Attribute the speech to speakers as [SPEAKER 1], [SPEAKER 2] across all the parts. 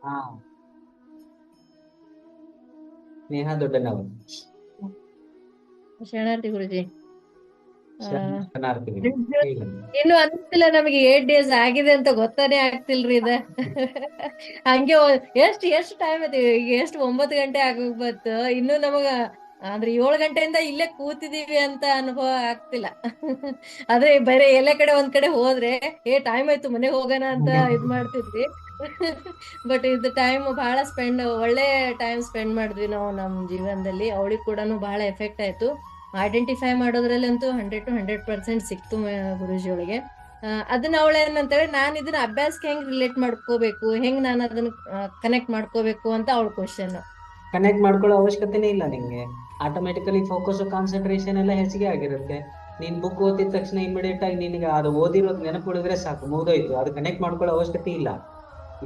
[SPEAKER 1] ಹಾ, ಸ್ನೇಹ ದೊಡ್ಡನವರು.
[SPEAKER 2] ಶರಣಾರ್ಥಿ ಗುರುಜಿ. ಆ,
[SPEAKER 1] ಶರಣಾರ್ಥಿಗಳು. ಹೇಳಿ.
[SPEAKER 2] ಇನ್ನು ಅನಿಸ್ತಿಲ್ಲ ನಮಗೆ 8 ಡೇಸ್ ಆಗಿದೆ ಅಂತ ಗೊತ್ತಾನೆ ಆಗ್ತಿಲ್ರಿ ಇದ. ಹಂಗೆ ಎಷ್ಟು ಟೈಮ್ ಐತಿ ಈಗ, ಎಷ್ಟು 9 ಗಂಟೆ ಆಗೋಗ್ ಬಂತು, ಇನ್ನು ನಮಗ ಅಂದ್ರೆ 7 ಗಂಟೆಯಿಂದ ಇಲ್ಲೇ ಕೂತಿದೀವಿ ಅಂತ ಅನುಭವ ಆಗ್ತಿಲ್ಲ. ಆದ್ರೆ ಬೇರೆ ಎಲ್ಲ ಕಡೆ ಒಂದ್ ಕಡೆ ಹೋದ್ರೆ ಟೈಮ್ ಆಯ್ತು ಮನೆಗೆ ಹೋಗೋಣ ಅಂತ ಇದ್ ಮಾಡ್ತಿದ್ವಿ. ಬಟ್ ಇದು ಟೈಮ್ ಬಹಳ ಒಳ್ಳೆ ಟೈಮ್ ಸ್ಪೆಂಡ್ ಮಾಡಿದ್ವಿ ನಾವು ನಮ್ ಜೀವನದಲ್ಲಿ. ಅವಳಿಗೆ ಕೂಡ ಬಹಳ ಎಫೆಕ್ಟ್ ಆಯ್ತು. ಐಡೆಂಟಿಫೈ ಮಾಡೋದ್ರಲ್ಲಂತೂ 100% ಸಿಕ್ತು ಗುರುಜಿ ಒಳಗೆ. ಅದನ್ನ ಅವಳ ಏನಂತಾಳೆ, ನಾನ್ ಇದನ್ನ ಅಭ್ಯಾಸಕ್ಕೆ ಹೆಂಗ್ ರಿಲೇಟ್ ಮಾಡ್ಕೋಬೇಕು, ಹೆಂಗ್ ನಾನು ಅದನ್ನ ಕನೆಕ್ಟ್ ಮಾಡ್ಕೋಬೇಕು ಅಂತ ಅವಳ ಕ್ವಶನ್.
[SPEAKER 1] ಕನೆಕ್ಟ್ ಮಾಡ್ಕೊಳ್ಳೋ ಅವಶ್ಯಕತೆನೇ ಇಲ್ಲ ನಿಂಗೆ. ಆಟೋಮೆಟಿಕಲಿ ಫೋಕಸ್ ಕಾನ್ಸಂಟ್ರೇಷನ್ ಎಲ್ಲ ಹೆಚ್ಚಿಗೆ ಆಗಿರುತ್ತೆ. ನೀನ್ ಬುಕ್ ಓದಿದ ತಕ್ಷಣ ಇಮಿಡಿಯೇಟ್ ಆಗಿ ನಿನಗೆ ಅದು ಓದಿರೋದು ನೆನಪುಳಿದ್ರೆ ಸಾಕು, ಮುಗ್ದೋಯ್ತು. ಅದು ಕನೆಕ್ಟ್ ಮಾಡ್ಕೊಳ್ಳೋ ಅವಶ್ಯಕತೆ ಇಲ್ಲ.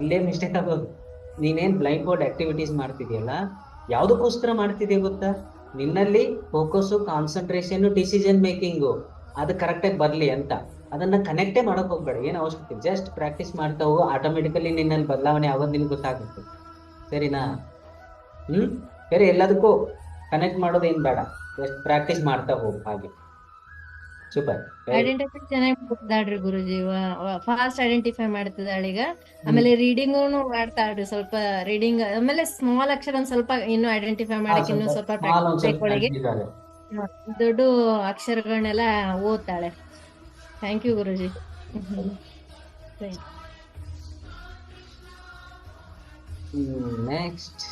[SPEAKER 1] ಇಲ್ಲೇ ಮಿಸ್ಟೇಕ್ ಆಗೋದು. ನೀನೇನ್ ಬ್ಲೈಂಡ್ ಬೋರ್ಡ್ ಆಕ್ಟಿವಿಟೀಸ್ ಮಾಡ್ತಿದ್ಯಲ್ಲ, ಯಾವ್ದಕ್ಕೋಸ್ಕರ ಮಾಡ್ತಿದ್ಯಾ ಗೊತ್ತಾ? ನಿನ್ನಲ್ಲಿ ಫೋಕಸ್, ಕಾನ್ಸಂಟ್ರೇಷನ್, ಡಿಸಿಷನ್ ಮೇಕಿಂಗು ಅದು ಕರೆಕ್ಟಾಗಿ ಬರ್ಲಿ ಅಂತ. ಅದನ್ನ ಕನೆಕ್ಟೇ ಮಾಡಕ್ ಹೋಗ್ಬೇಡ, ಏನ್ ಅವಶ್ಯಕತೆ. ಜಸ್ಟ್ ಪ್ರಾಕ್ಟೀಸ್ ಮಾಡ್ತಾ ಹೋಗು, ಆಟೋಮೆಟಿಕಲಿ ನಿನ್ನಲ್ಲಿ ಬದಲಾವಣೆ ಆಗೋದು ನಿನ್ಗೆ ಗೊತ್ತಾಗುತ್ತೆ. ಸರಿನಾ? ಹ್ಮ್. ಬೇರೆ ಎಲ್ಲದಕ್ಕೂ ಕನೆಕ್ಟ್ ಮಾಡೋದು ಏನ್ ಬೇಡ, ಜಸ್ಟ್ ಪ್ರಾಕ್ಟೀಸ್ ಮಾಡ್ತಾ ಹೋಗು ಹಾಗೆ. Super, very.
[SPEAKER 2] ಐಡೆಂಟಿಫೈ ಚೆನ್ನಾಗಿ ಮಾಡ್ತಿದ್ದಾಳ್ರಿ ಗುರುಜಿ. ಫಾಸ್ಟ್ ಐಡೆಂಟಿಫೈ ಮಾಡ್ತಿದ್ದಾಳೆ ಈಗ. ಆಮೇಲೆ ರೀಡಿಂಗು ಮಾಡ್ತಾಳ್ರಿ, ಸ್ವಲ್ಪ ರೀಡಿಂಗ್. ಆಮೇಲೆ ಸ್ಮಾಲ್ ಅಕ್ಷರ ಒಂದ್ ಸ್ವಲ್ಪ ಇನ್ನು ಐಡೆಂಟಿಫೈ
[SPEAKER 1] ಹಾ,
[SPEAKER 2] ಮಾಡಕ್
[SPEAKER 1] ಸ್ವಲ್ಪ
[SPEAKER 2] ಇನ್ನು ಸ್ವಲ್ಪ
[SPEAKER 1] ಸ್ಮಾಲ್ ಒಂದ್
[SPEAKER 2] ಪ್ರಾಕ್ಟೀಸ್
[SPEAKER 1] ಸ್ವಲ್ಪ
[SPEAKER 2] ಬೇಕು ಅವಳಿಗೆ.
[SPEAKER 1] ಕಲ್ತಿದ್ದಾಳೆ.
[SPEAKER 2] ದೊಡ್ಡ ಅಕ್ಷರಗಳನ್ನೆಲ್ಲ ಓದ್ತಾಳೆ. Thank you Guruji.
[SPEAKER 1] ನೆಕ್ಸ್ಟ್